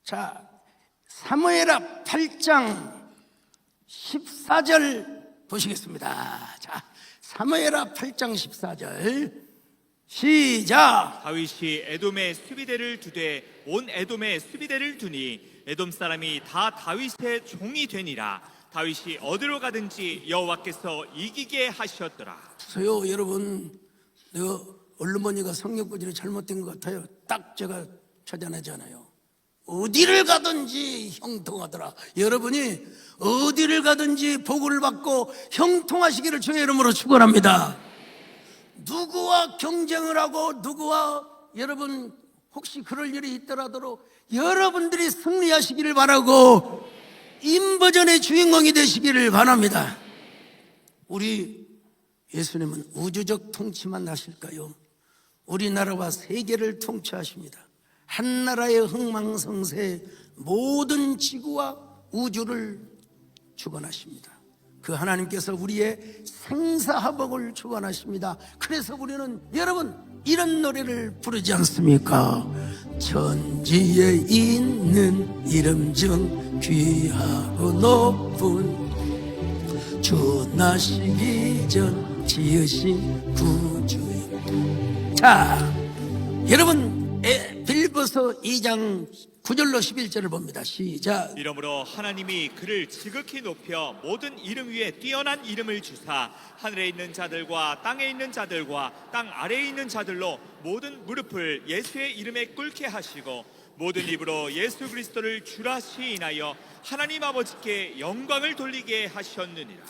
자, 사무엘하 8장 14절 보시겠습니다. 자, 사무엘하 8장 14절 시작. 다윗이 에돔에 수비대를 두되 온 에돔에 수비대를 두니 에돔 사람이 다 다윗의 종이 되니라. 다윗이 어디로 가든지 여호와께서 이기게 하셨더라. 보세요, 여러분, 내가 언론 보니까 성경 구절이 잘못된 것 같아요. 딱 제가 찾아내잖아요. 어디를 가든지 형통하더라. 여러분이 어디를 가든지 복을 받고 형통하시기를 주의 이름으로 축원합니다. 누구와 경쟁을 하고 누구와 여러분 혹시 그럴 일이 있더라도 여러분들이 승리하시기를 바라고 인버전의 주인공이 되시기를 바랍니다. 우리 예수님은 우주적 통치만 하실까요? 우리나라와 세계를 통치하십니다. 한 나라의 흥망성쇠 모든 지구와 우주를 주관하십니다. 그 하나님께서 우리의 생사화복을 주관하십니다. 그래서 우리는 여러분 이런 노래를 부르지 않습니까? 천지에 있는 이름 중 귀하고 높은 주 나시기 전 지으신 구주의. 자, 여러분 빌보서 2장 9절로 11절을 봅니다. 시작. 이러므로 하나님이 그를 지극히 높여 모든 이름 위에 뛰어난 이름을 주사 하늘에 있는 자들과 땅에 있는 자들과 땅 아래에 있는 자들로 모든 무릎을 예수의 이름에 꿇게 하시고 모든 입으로 예수 그리스도를 주라 시인하여 하나님 아버지께 영광을 돌리게 하셨느니라.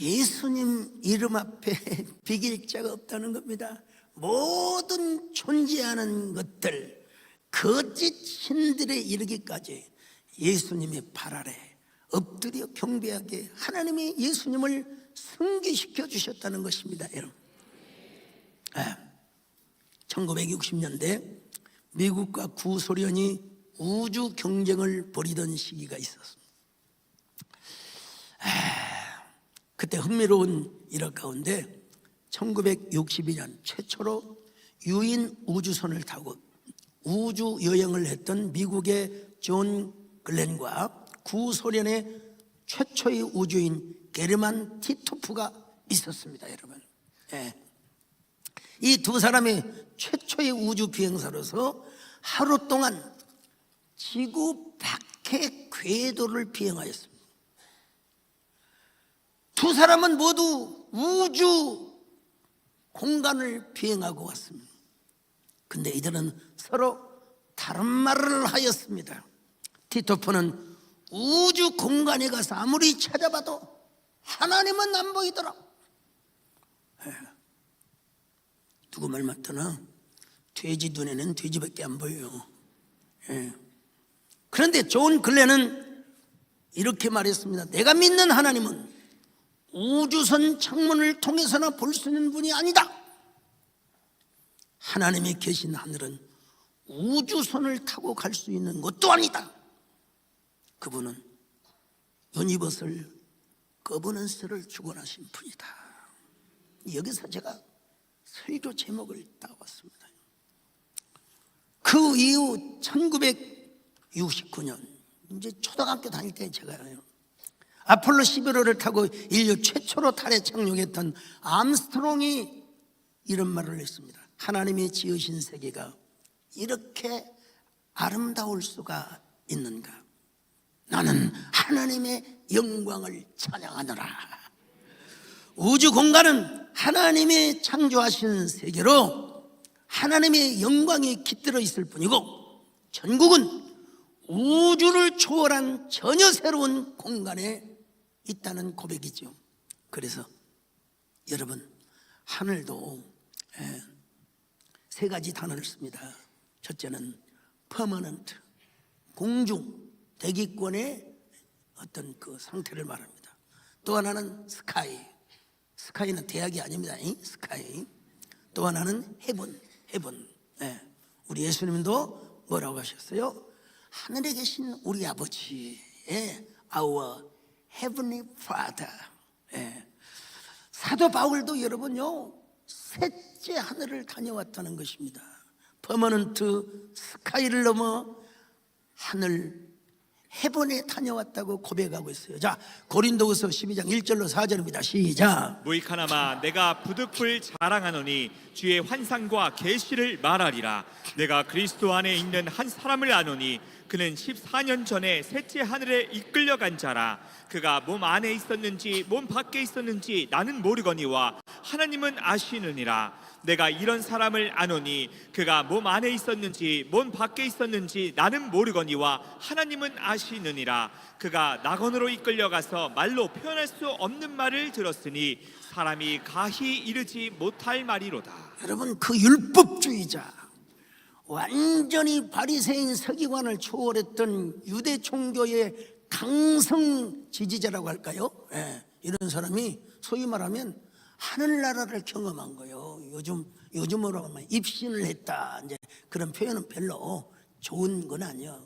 예수님 이름 앞에 비길 자가 없다는 겁니다. 모든 존재하는 것들 거짓 신들에 이르기까지 예수님의 발 아래 엎드려 경배하게 하나님이 예수님을 승계시켜 주셨다는 것입니다. 여러분, 1960년대 미국과 구소련이 우주 경쟁을 벌이던 시기가 있었습니다. 그때 흥미로운 일화 가운데 1962년 최초로 유인 우주선을 타고 우주 여행을 했던 미국의 존 글렌과 구소련의 최초의 우주인 게르만 티토프가 있었습니다. 여러분, 이 두 사람이 최초의 우주 비행사로서 하루 동안 지구 밖의 궤도를 비행하였습니다. 두 사람은 모두 우주 공간을 비행하고 왔습니다. 근데 이들은 서로 다른 말을 하였습니다. 티토프는 우주 공간에 가서 아무리 찾아봐도 하나님은 안 보이더라. 누구 말 맞더나? 돼지 눈에는 돼지밖에 안 보여요. 그런데 존 글렌은 이렇게 말했습니다. 내가 믿는 하나님은 우주선 창문을 통해서나 볼 수 있는 분이 아니다. 하나님이 계신 하늘은 우주선을 타고 갈 수 있는 것도 아니다. 그분은 유니버설 거버넌스를 주관하신 분이다. 여기서 제가 설교 제목을 따왔습니다. 그 이후 1969년 이제 초등학교 다닐 때 제가요 아폴로 11호를 타고 인류 최초로 달에 착륙했던 암스트롱이 이런 말을 했습니다. 하나님이 지으신 세계가 이렇게 아름다울 수가 있는가? 나는 하나님의 영광을 찬양하노라. 우주 공간은 하나님이 창조하신 세계로 하나님의 영광이 깃들어 있을 뿐이고 전국은 우주를 초월한 전혀 새로운 공간에 있다는 고백이죠. 그래서 여러분, 하늘도 세 가지 단어를 씁니다. 첫째는 permanent, 공중, 대기권의 어떤 그 상태를 말합니다. 또 하나는 sky, 스카이는 대학이 아닙니다. 스카이. 또 하나는 heaven. 우리 예수님도 뭐라고 하셨어요? 하늘에 계신 우리 아버지, our heavenly Father. 사도 바울도 여러분요 셋째 하늘을 다녀왔다는 것입니다. 퍼머넌트 스카이를 넘어 하늘 헤븐에 다녀왔다고 고백하고 있어요. 자, 고린도후서 12장 1절로 4절입니다. 시작. 무익하나마 내가 부득불 자랑하노니 주의 환상과 계시를 말하리라. 내가 그리스도 안에 있는 한 사람을 아노니 그는 14년 전에 셋째 하늘에 이끌려간 자라. 그가 몸 안에 있었는지 몸 밖에 있었는지 나는 모르거니와 하나님은 아시느니라. 내가 이런 사람을 아노니 그가 몸 안에 있었는지 몸 밖에 있었는지 나는 모르거니와 하나님은 아시느니라. 그가 낙원으로 이끌려가서 말로 표현할 수 없는 말을 들었으니 사람이 가히 이르지 못할 말이로다. 여러분, 그 율법주의자, 완전히 바리새인 서기관을 초월했던 유대 종교의 강성 지지자라고 할까요? 이런 사람이 소위 말하면 하늘나라를 경험한 거예요. 요즘으로 하면 입신을 했다, 이제 그런 표현은 별로 좋은 건 아니에요.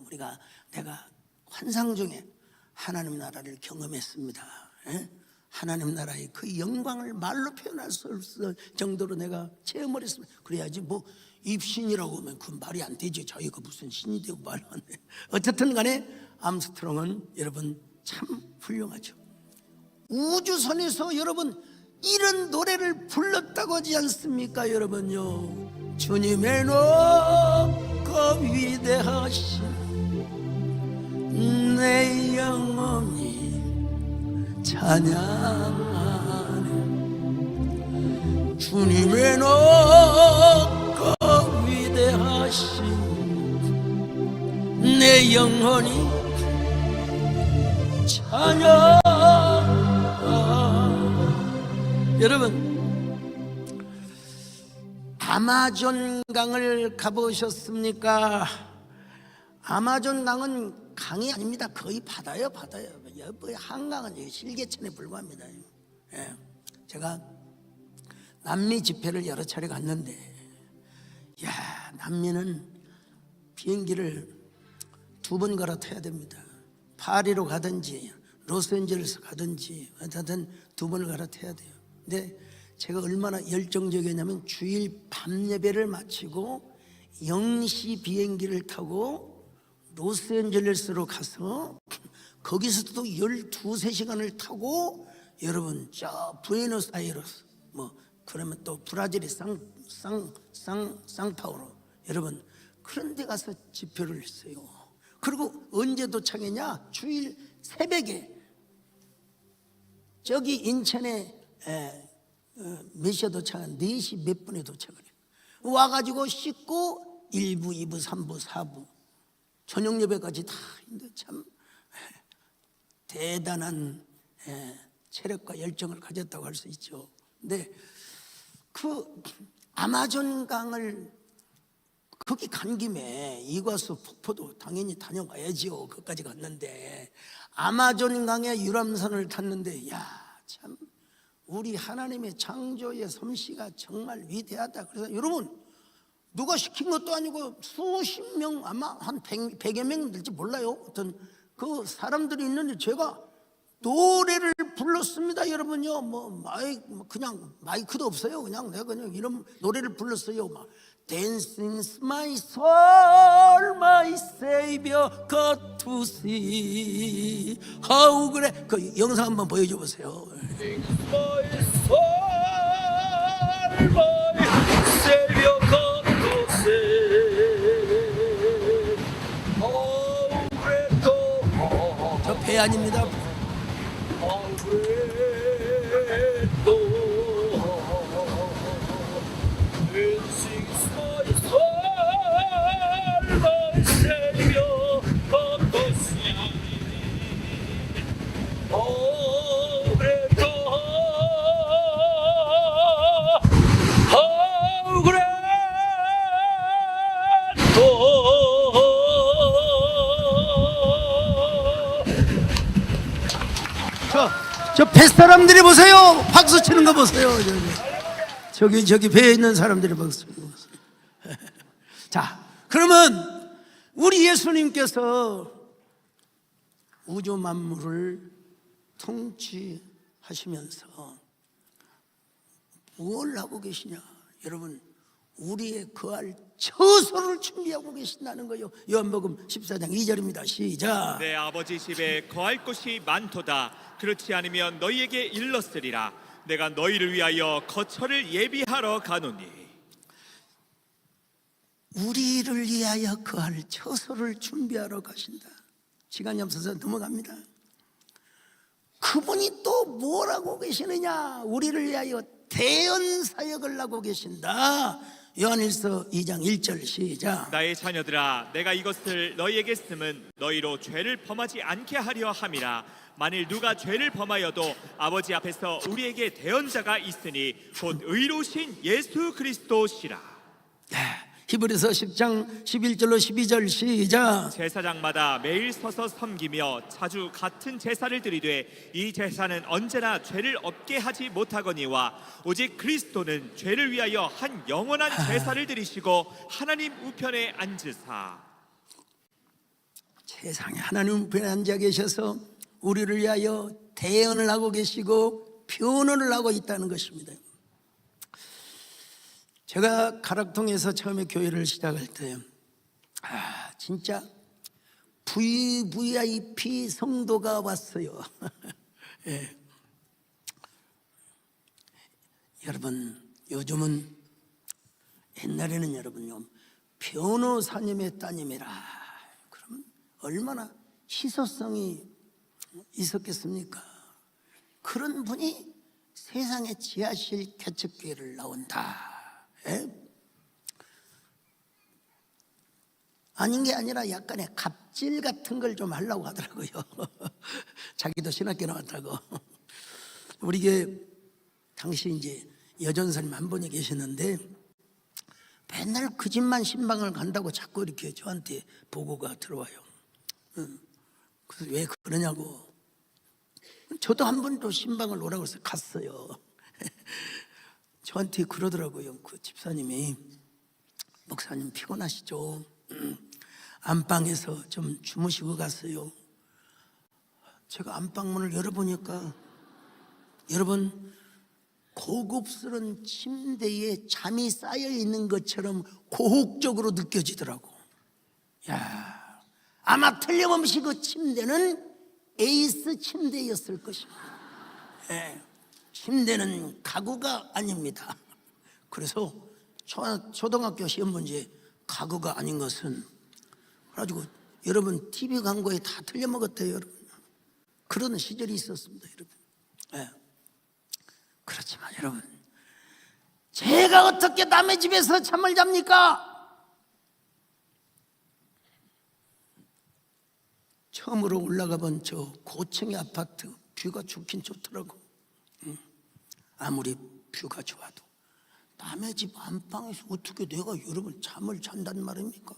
내가 환상 중에 하나님 나라를 경험했습니다. 예? 하나님 나라의 그 영광을 말로 표현할 수 없을 정도로 내가 체험을 했습니다. 그래야지 뭐 입신이라고 하면 그 말이 안 되지. 자기가 무슨 신이 되고 말이 안 돼. 어쨌든 간에 암스트롱은 여러분 참 훌륭하죠. 우주선에서 여러분 이런 노래를 불렀다고 하지 않습니까? 여러분요, 주님의 높고 위대하신 내 영혼이 찬양하네. 주님의 높고 위대하신 내 영혼이 찬양하네. 여러분, 아마존 강을 가보셨습니까? 아마존 강은 강이 아닙니다. 거의 바다예요, 바다예요. 한강은 실개천에 불과합니다. 예. 제가 남미 집회를 여러 차례 갔는데, 야, 남미는 비행기를 2번 갈아타야 됩니다. 파리로 가든지 로스앤젤레스 가든지 하여튼 2번을 갈아타야 돼요. 근데 제가 얼마나 열정적이었냐면 주일 밤 예배를 마치고 0시 비행기를 타고 로스앤젤레스로 가서 거기서도 12~13시간을 타고 여러분 저 부에노스아이레스 뭐 그러면 또 브라질의 상파울로 여러분 그런 데 가서 집회를 했어요. 그리고 언제 도착했냐? 주일 새벽에 저기 인천에 몇 시에 도착한 4시 몇 분에 도착을 해요. 와가지고 씻고 1부, 2부, 3부, 4부 저녁 예배까지 다 했는데 참 대단한 체력과 열정을 가졌다고 할 수 있죠. 근데 그 아마존 강을 거기 간 김에 이과수 폭포도 당연히 다녀가야지요. 거기까지 갔는데 아마존 강에 유람선을 탔는데 야, 참 우리 하나님의 창조의 솜씨가 정말 위대하다. 그래서 여러분 누가 시킨 것도 아니고 수십 명 아마 한 100여 명 될지 몰라요. 어떤 그 사람들이 있는데 제가 노래를 불렀습니다. 여러분요, 그냥 마이크도 없어요. 그냥 내가 그냥 이런 노래를 불렀어요. 막 Dancing my soul, my savior, got to see. how 그래? 그 영상 한번 보여줘 보세요. My soul, my savior, got to see. how great thou 저 배 아닙니다. how great thou Dancing my soul, my savior, got to see. how great thou how great thou 저 뱃사람들이 보세요. 박수 치는 거 보세요. 저기 배에 있는 사람들이 박수 치는 거 보세요. 자, 그러면 우리 예수님께서 우주 만물을 통치하시면서 뭘 하고 계시냐? 여러분, 우리의 거할 처소를 준비하고 계신다는 거예요. 요한복음 14장 2절입니다. 시작. 내 아버지 집에 거할 곳이 많도다. 그렇지 않으면 너희에게 일렀으리라. 내가 너희를 위하여 거처를 예비하러 가노니. 우리를 위하여 거할 처소를 준비하러 가신다. 시간이 없어서 넘어갑니다. 그분이 또 뭘 하고 계시느냐? 우리를 위하여 대언 사역을 하고 계신다. 요한일서 2장 1절 시작. 나의 자녀들아, 내가 이것을 너희에게 쓰면 너희로 죄를 범하지 않게 하려 함이라. 만일 누가 죄를 범하여도 아버지 앞에서 우리에게 대언자가 있으니 곧 의로우신 예수 그리스도시라. 네, 히브리서 10장 11절로 12절 시작. 제사장마다 매일 서서 섬기며 자주 같은 제사를 드리되 이 제사는 언제나 죄를 없게 하지 못하거니와 오직 그리스도는 죄를 위하여 한 영원한 제사를 드리시고 하나님 우편에 앉으사. 세상에 하나님 우편에 앉아 계셔서 우리를 위하여 대언을 하고 계시고 변호를 하고 있다는 것입니다. 제가 가락동에서 처음에 교회를 시작할 때 진짜 VVIP 성도가 왔어요. 예. 여러분, 요즘은, 옛날에는 여러분요, 변호사님의 따님이라 그러면 얼마나 희소성이 있었겠습니까? 그런 분이 세상에 지하실 개척교회를 나온다. 예? 아닌 게 아니라 약간의 갑질 같은 걸 좀 하려고 하더라고요. 자기도 신학교 나왔다고. 우리 교회 당시 이제 여전사님 한 분이 계셨는데 맨날 그 집만 신방을 간다고 자꾸 이렇게 저한테 보고가 들어와요. 그래서 왜 그러냐고. 저도 한 번도 신방을 오라고 해서 갔어요. 저한테 그러더라고요. 그 집사님이, 목사님 피곤하시죠? 안방에서 좀 주무시고 갔어요. 제가 안방문을 열어보니까 여러분, 고급스러운 침대에 잠이 쌓여 있는 것처럼 고혹적으로 느껴지더라고. 야, 아마 틀림없이 그 침대는 에이스 침대였을 것입니다. 예. 침대는 가구가 아닙니다. 그래서 초등학교 시험 문제 가구가 아닌 것은 그래가지고 여러분 TV 광고에 다 틀려먹었대요. 여러분 그런 시절이 있었습니다. 여러분. 예. 그렇지만 여러분, 제가 어떻게 남의 집에서 잠을 잡니까? 처음으로 올라가 본 저 고층의 아파트 뷰가 좋긴 좋더라고. 아무리 뷰가 좋아도 남의 집 안방에서 어떻게 내가 여러분 잠을 잔단 말입니까?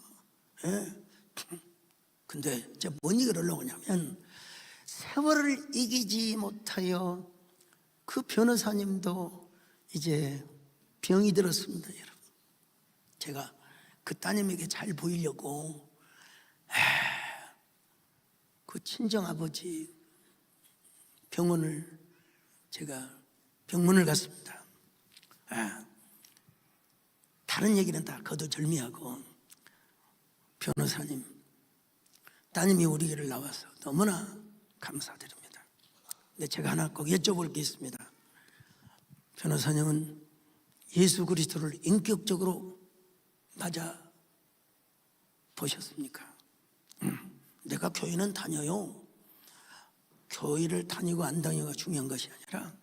예. 근데 제가 뭔 얘기를 하려고 하냐면, 세월을 이기지 못하여 그 변호사님도 이제 병이 들었습니다. 여러분, 제가 그 따님에게 잘 보이려고 그 친정아버지 병문을 갔습니다. 다른 얘기는 다 거두절미하고, 변호사님, 따님이 우리 길을 나와서 너무나 감사드립니다. 근데 제가 하나 꼭 여쭤볼 게 있습니다. 변호사님은 예수 그리스도를 인격적으로 맞아 보셨습니까? 내가 교회는 다녀요. 교회를 다니고 안 다니고가 중요한 것이 아니라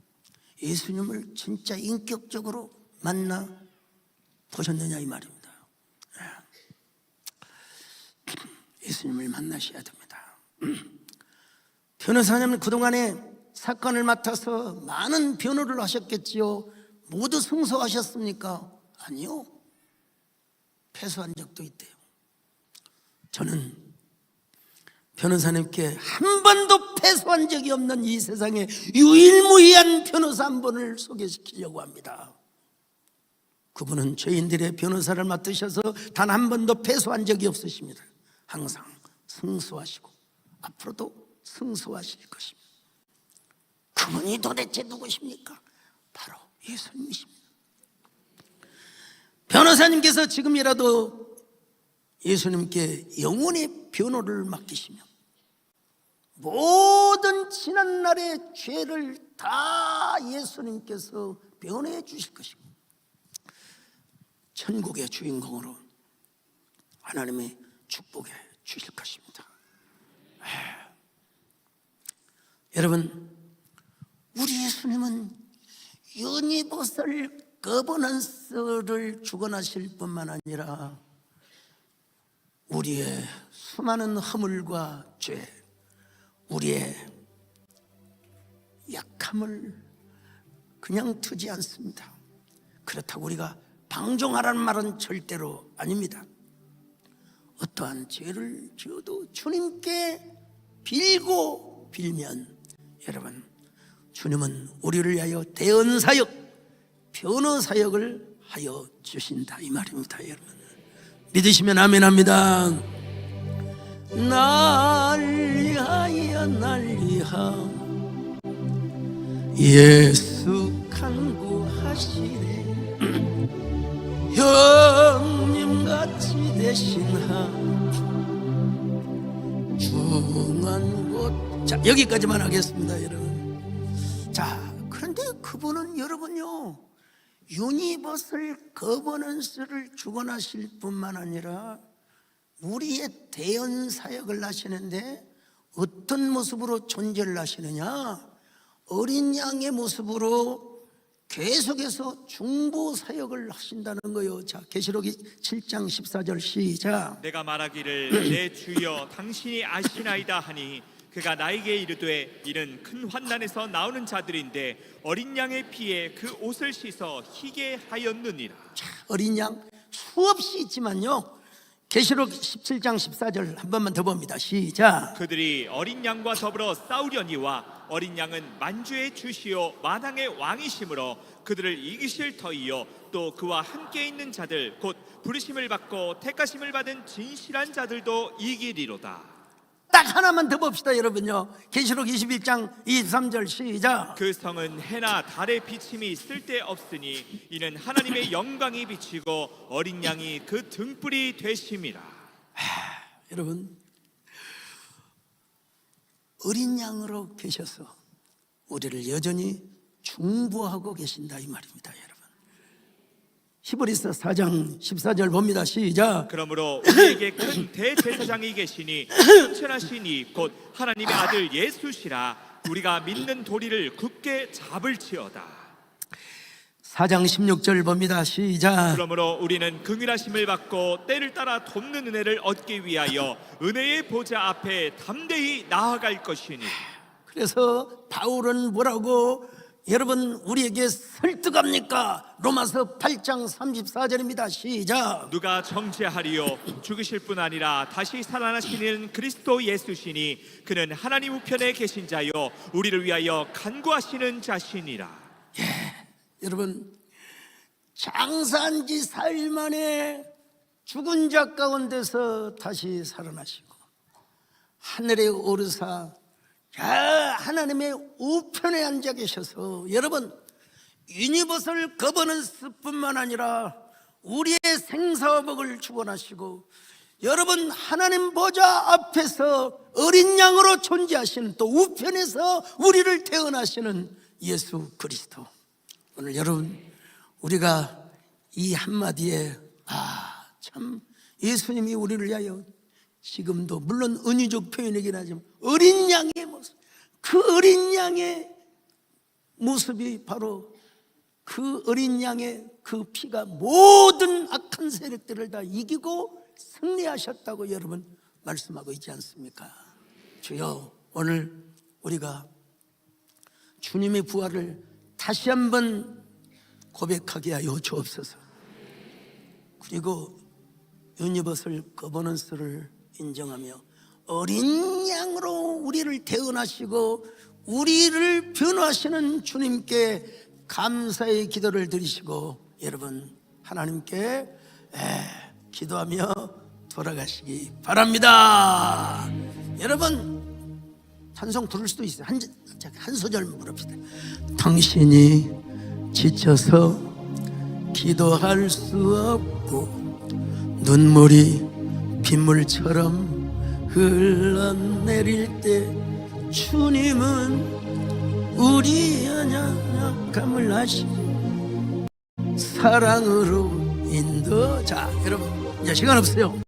예수님을 진짜 인격적으로 만나 보셨느냐 이 말입니다. 예수님을 만나셔야 됩니다. 변호사님은 그동안에 사건을 맡아서 많은 변호를 하셨겠지요. 모두 승소하셨습니까? 아니요. 패소한 적도 있대요. 저는 변호사님께 한 번도 패소한 적이 없는 이 세상에 유일무이한 변호사 한 분을 소개시키려고 합니다. 그분은 죄인들의 변호사를 맡으셔서 단 한 번도 패소한 적이 없으십니다. 항상 승소하시고 앞으로도 승소하실 것입니다. 그분이 도대체 누구십니까? 바로 예수님이십니다. 변호사님께서 지금이라도 예수님께 영원의 변호를 맡기시면 모든 지난날의 죄를 다 예수님께서 변호해 주실 것이고, 천국의 주인공으로 하나님의 축복해 주실 것입니다. 여러분, 우리 예수님은 유니버설 거버넌스를 주관하실 뿐만 아니라 우리의 수많은 허물과 죄, 우리의 약함을 그냥 두지 않습니다. 그렇다고 우리가 방종하라는 말은 절대로 아닙니다. 어떠한 죄를 지어도 주님께 빌고 빌면 여러분 주님은 우리를 위하여 대언사역, 변호사역을 하여 주신다 이 말입니다. 여러분 믿으시면 아멘합니다. 난리하여 예수 간구하시네 형님같이 대신하 중한 곳. 자 여기까지만 하겠습니다 여러분. 자 그런데 그분은 여러분요 유니버설 거버넌스를 주관하실 뿐만 아니라 우리의 대언 사역을 하시는데 어떤 모습으로 존재를 하시느냐? 어린 양의 모습으로 계속해서 중보 사역을 하신다는 거예요. 자, 계시록 7장 14절 시작. 내가 말하기를 내 주여 당신이 아시나이다 하니 그가 나에게 이르되 이는 큰 환난에서 나오는 자들인데 어린 양의 피에 그 옷을 씻어 희게 하였느니라. 자, 어린 양 수없이 있지만요. 계시록 17장 14절 한 번만 더 봅니다. 시작. 그들이 어린 양과 더불어 싸우려니와 어린 양은 만주의 주시요 만왕의 왕이심으로 그들을 이기실 터이요 또 그와 함께 있는 자들 곧 부르심을 받고 택하심을 받은 진실한 자들도 이기리로다. 딱 하나만 더 봅시다 여러분요. 계시록 21장 23절 시작. 그 성은 해나 달의 비침이 쓸데없으니 이는 하나님의 영광이 비치고 어린 양이 그 등불이 되심이라. 여러분 어린 양으로 계셔서 우리를 여전히 중보하고 계신다 이 말입니다 여러분. 히브리서 4장 14절 봅니다. 시작. 그러므로 우리에게 큰 대제사장이 계시니 천천하시니 곧 하나님의 아들 예수시라. 우리가 믿는 도리를 굳게 잡을지어다. 4장 16절 봅니다. 시작. 그러므로 우리는 긍휼하심을 받고 때를 따라 돕는 은혜를 얻기 위하여 은혜의 보좌 앞에 담대히 나아갈 것이니. 그래서 바울은 뭐라고 여러분 우리에게 설득합니까? 로마서 8장 34절입니다. 시작. 누가 정죄하리요? 죽으실 뿐 아니라 다시 살아나시는 그리스도 예수시니 그는 하나님 우편에 계신 자요 우리를 위하여 간구하시는 자시니라. 여러분 장사한 지 4일 만에 죽은 자 가운데서 다시 살아나시고 하늘에 오르사 하나님의 우편에 앉아 계셔서 여러분 유니버설 거버넌스뿐만 아니라 우리의 생사화복을 주관하시고 여러분 하나님 보좌 앞에서 어린 양으로 존재하시는 또 우편에서 우리를 태어나시는 예수 그리스도. 오늘 여러분 우리가 이 한마디에 참 예수님이 우리를 위하여 지금도 물론 은유적 표현이긴 하지만 어린 양의 모습, 그 어린 양의 모습이 바로 그 어린 양의 그 피가 모든 악한 세력들을 다 이기고 승리하셨다고 여러분 말씀하고 있지 않습니까? 주여 오늘 우리가 주님의 부활을 다시 한번 고백하게 하여 주옵소서. 그리고 유니버설 거버넌스를 인정하며 어린 양으로 우리를 태어나시고 우리를 변호하시는 주님께 감사의 기도를 드리시고 여러분 하나님께 기도하며 돌아가시기 바랍니다. 여러분 찬송 부를 수도 있어요. 한 소절만 부릅시다. 당신이 지쳐서 기도할 수 없고 눈물이 빗물처럼 흘러내릴 때 주님은 우리의 연약함을 아시고 사랑으로 인도. 자 여러분 이제 시간 없어요.